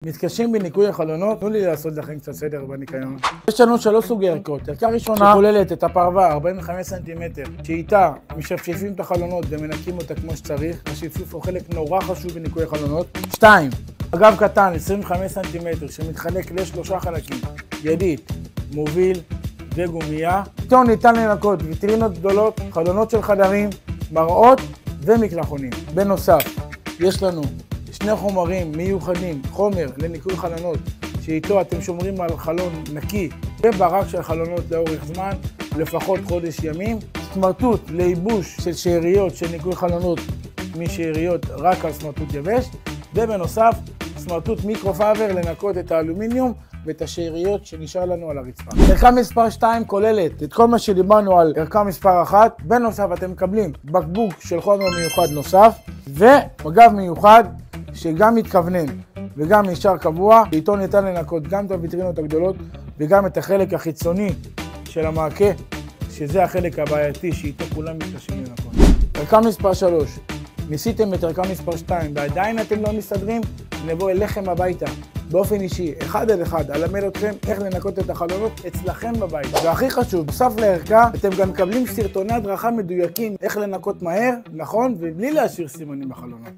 מתקשים בניקוי החלונות, תנו לי לעשות לכם קצת סדר בניקיון. יש לנו 3 סוגי ערכות. ערכה ראשונה שכוללת את הפרווה 45 סנטימטר, שאיתה משפשפים את החלונות ומנקים אותה כמו שצריך. השפשוף הוא חלק נורא חשוב בניקוי החלונות. 2. אגב קטן 25 סנטימטר שמתחלק ל3 חלקים, ידית, מוביל וגומייה. איתו ניתן לנקות ויטרינות גדולות, חלונות של חדרים, מראות ומקלחונים. בנוסף, יש לנו 2 חומרים מיוחדים, חומר לניקוי חלונות, שאיתו אתם שומרים על חלון נקי וברק של חלונות לאורך זמן, לפחות חודש ימים. סמרטוט לייבוש של שאריות של ניקוי חלונות משאריות רק על סמרטוט יבש, ובנוסף סמרטוט מיקרופאבר לנקות את האלומיניום ואת השאריות שנשאר לנו על הרצפה. ערכה מספר 2 כוללת את כל מה שדיברנו על ערכה מספר 1. בנוסף אתם מקבלים בקבוק של חומר מיוחד נוסף ומגב מיוחד שגם מתכוונן וגם נשאר קבוע, שאיתו ניתן לנקות גם את הוויטרינות הגדולות וגם את החלק החיצוני של המעקה, שזה החלק הבעייתי שאיתו כולם מתקשים לנקות. ערכה מספר 3. ניסיתם את ערכה מספר 2 ועדיין אתם לא מסתדרים, נבוא אליכם הביתה באופן אישי, 1 על 1, אלמד אתכם איך לנקות את החלונות אצלכם בבית. והכי חשוב, נוסף לערכה, אתם גם מקבלים סרטוני הדרכה מדויקים איך לנקות מהר, נכון, ובלי להשאיר סימנים בחלונות.